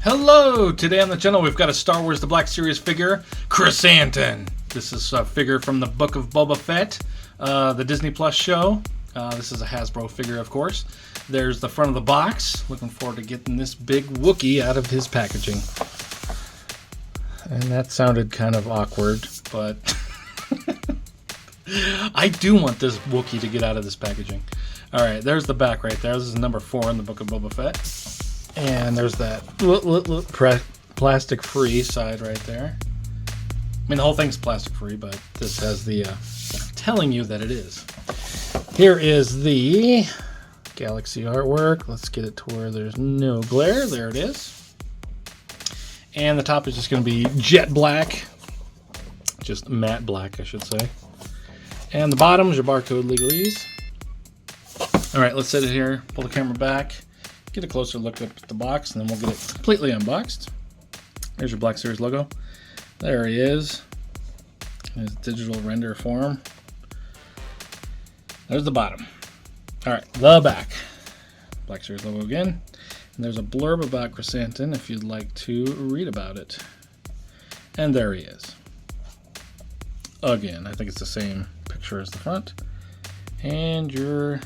Hello! Today on the channel we've got a Star Wars The Black Series figure, KRRRSANTAN. This is a figure from the Book of Boba Fett, the Disney Plus show. This is a Hasbro figure, of course. There's the front of the box. Looking forward to getting this big Wookiee out of his packaging. And that sounded kind of awkward, but I do want this Wookiee to get out of this packaging. Alright, there's the back right there. This is number 4 in the Book of Boba Fett. And there's that plastic-free side right there. I mean, the whole thing's plastic-free, but this has the telling you that it is. Here is the Galaxy artwork. Let's get it to where there's no glare. There it is. And the top is just going to be jet black. Just matte black, I should say. And the bottom is your barcode legalese. Alright, let's set it here. Pull the camera back. Get a closer look at the box, and then we'll get it completely unboxed. There's your Black Series logo. There he is. In his digital render form. There's the bottom. Alright, the back. Black Series logo again. And there's a blurb about KRRRSANTAN if you'd like to read about it. And there he is. Again, I think it's the same picture as the front. And your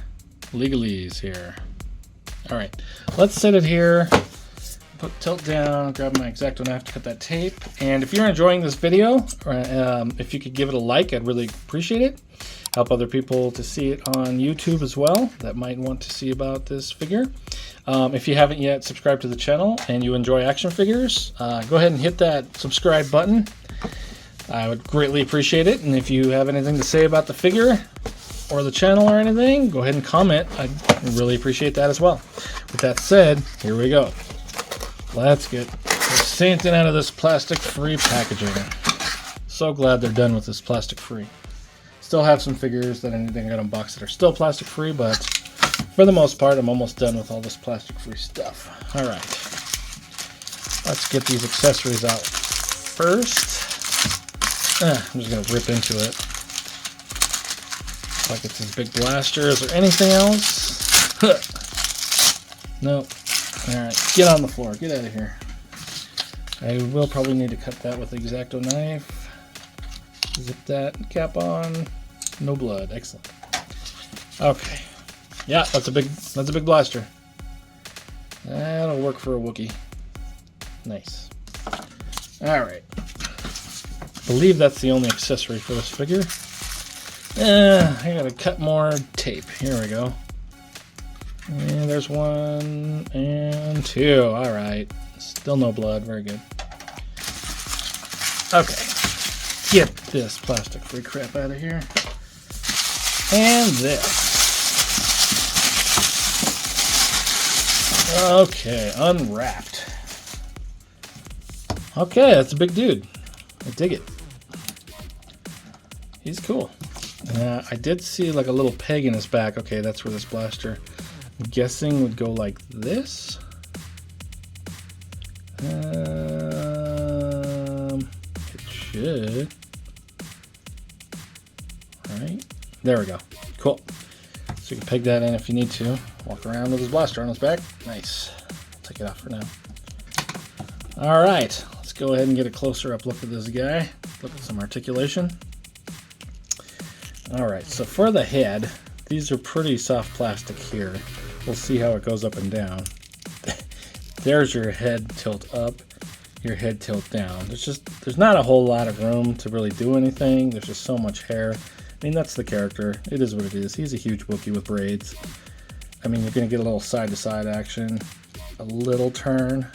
legalese here. Alright, let's set it here, put tilt down, grab my X-Acto knife to cut that tape, and if you're enjoying this video, if you could give it a like, I'd really appreciate it. Help other people to see it on YouTube as well that might want to see about this figure. If you haven't yet subscribed to the channel and you enjoy action figures, go ahead and hit that subscribe button. I would greatly appreciate it, and if you have anything to say about the figure, or the channel or anything, go ahead and comment. I'd really appreciate that as well. With that said, here we go. Let's get KRRRSANTAN out of this plastic-free packaging. So glad they're done with this plastic-free. Still have some figures that I need to get unboxed that are still plastic-free, but for the most part, I'm almost done with all this plastic-free stuff. Alright. Let's get these accessories out first. I'm just going to rip into it. Like it's his big blaster. Is there anything else? Nope. Alright, get on the floor. Get out of here. I will probably need to cut that with the X-Acto knife. Zip that cap on. No blood. Excellent. Okay. Yeah, that's a big blaster. That'll work for a Wookiee. Nice. Alright. I believe that's the only accessory for this figure. I gotta cut more tape. Here we go. And there's 1 and 2. Alright. Still no blood. Very good. Okay. Get this plastic-free crap out of here. And this. Okay. Unwrapped. Okay, that's a big dude. I dig it. He's cool. I did see like a little peg in his back. Okay, that's where this blaster, I'm guessing, would go like this. It should. Alright, there we go. Cool. So you can peg that in if you need to. Walk around with his blaster on his back. Nice. I'll take it off for now. Alright, let's go ahead and get a closer up look at this guy. Look at some articulation. Alright, so for the head, these are pretty soft plastic here. We'll see how it goes up and down. There's your head tilt up, your head tilt down. There's not a whole lot of room to really do anything. There's just so much hair. I mean, that's the character. It is what it is. He's a huge Wookiee with braids. I mean, you're going to get a little side-to-side action, a little turn.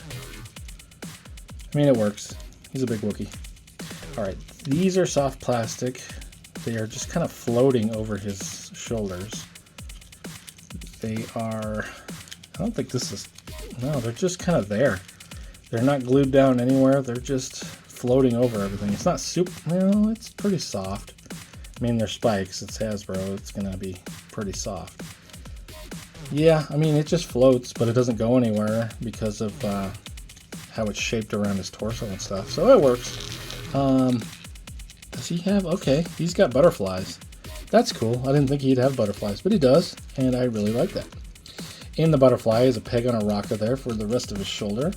I mean, it works. He's a big Wookiee. Alright, these are soft plastic. They are just kind of floating over his shoulders. They are, I don't think this is, no, they're just kind of there. They're not glued down anywhere. They're just floating over everything. It's not super, well, it's pretty soft. I mean, they're spikes. It's Hasbro. It's going to be pretty soft. Yeah, I mean, it just floats, but it doesn't go anywhere because of how it's shaped around his torso and stuff. So it works. Does he have? Okay, he's got butterflies. That's cool. I didn't think he'd have butterflies, but he does, and I really like that. In the butterfly is a peg on a rocker there for the rest of his shoulder.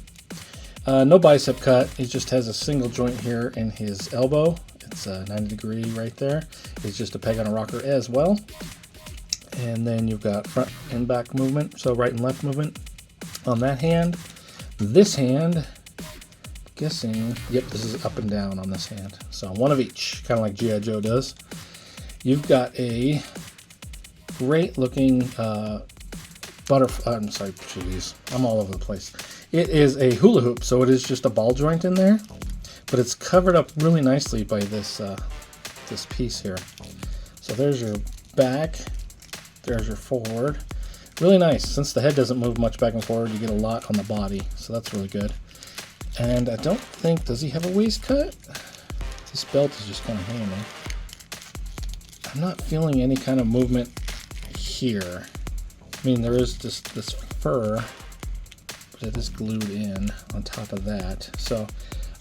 No bicep cut. He just has a single joint here in his elbow. It's a 90-degree right there. It's just a peg on a rocker as well. And then you've got front and back movement, so right and left movement on that hand. This hand, guessing, yep, this is up and down on this hand. So one of each, kind of like G.I. Joe does. You've got a great looking butterfly. I'm sorry, jeez, I'm all over the place. It is a hula hoop, so it is just a ball joint in there, but it's covered up really nicely by this this piece here. So there's your back, there's your forward. Really nice. Since the head doesn't move much back and forward, you get a lot on the body, so that's really good. And I don't think, does he have a waist cut? This belt is just kind of hanging. I'm not feeling any kind of movement here. I mean, there is just this fur, but it is glued in on top of that. So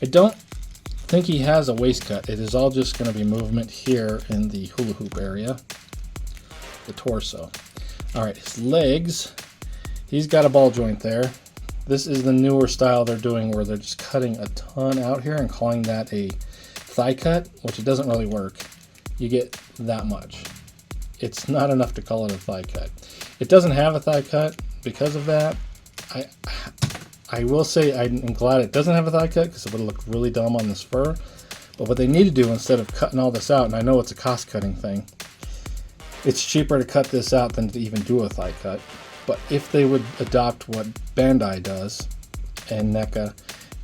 I don't think he has a waist cut. It is all just going to be movement here in the hula hoop area, the torso. All right, his legs, he's got a ball joint there. This is the newer style they're doing where they're just cutting a ton out here and calling that a thigh cut, which it doesn't really work. You get that much. It's not enough to call it a thigh cut. It doesn't have a thigh cut because of that. I will say I'm glad it doesn't have a thigh cut because it would have looked really dumb on this fur. But what they need to do instead of cutting all this out, and I know it's a cost cutting thing, it's cheaper to cut this out than to even do a thigh cut. But if they would adopt what Bandai does and NECA,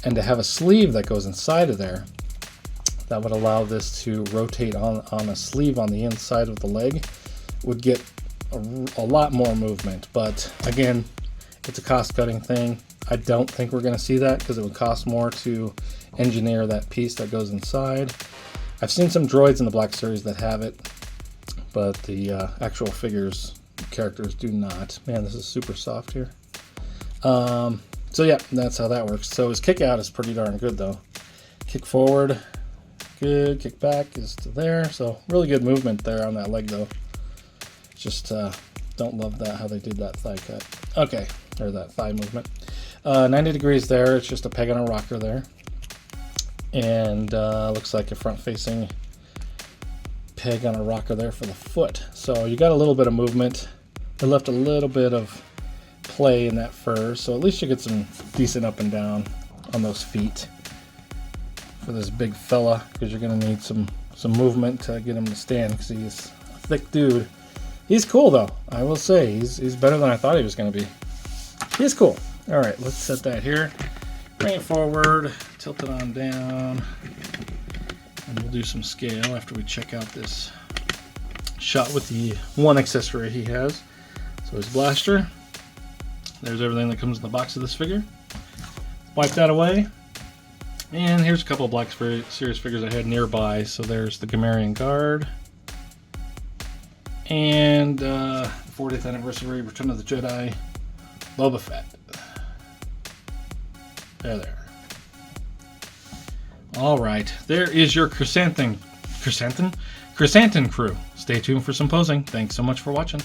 and to have a sleeve that goes inside of there, that would allow this to rotate on a sleeve on the inside of the leg, would get a lot more movement. But again, it's a cost-cutting thing. I don't think we're going to see that because it would cost more to engineer that piece that goes inside. I've seen some droids in the Black Series that have it, but the actual figures, characters do not. Man, this is super soft here. So yeah, that's how that works. So his kick out is pretty darn good though. Kick forward, good. Kick back is to there. So really good movement there on that leg though. Just don't love that, how they did that thigh cut. Okay, or that thigh movement. 90 degrees there. It's just a peg on a rocker there. And looks like a front facing peg on a rocker there for the foot. So you got a little bit of movement. They left a little bit of play in that fur, so at least you get some decent up and down on those feet for this big fella, because you're going to need some movement to get him to stand, because he's a thick dude. He's cool though, I will say. He's better than I thought he was going to be. He's cool. All right, let's set that here. Bring it forward, tilt it on down, and we'll do some scale after we check out this shot with the one accessory he has. So his blaster. There's everything that comes in the box of this figure. Wipe that away. And here's a couple of Black Series figures I had nearby. So there's the Gamorrean Guard. And 40th Anniversary Return of the Jedi Boba Fett. There. Alright, there is your KRRSANTAN crew. Stay tuned for some posing. Thanks so much for watching.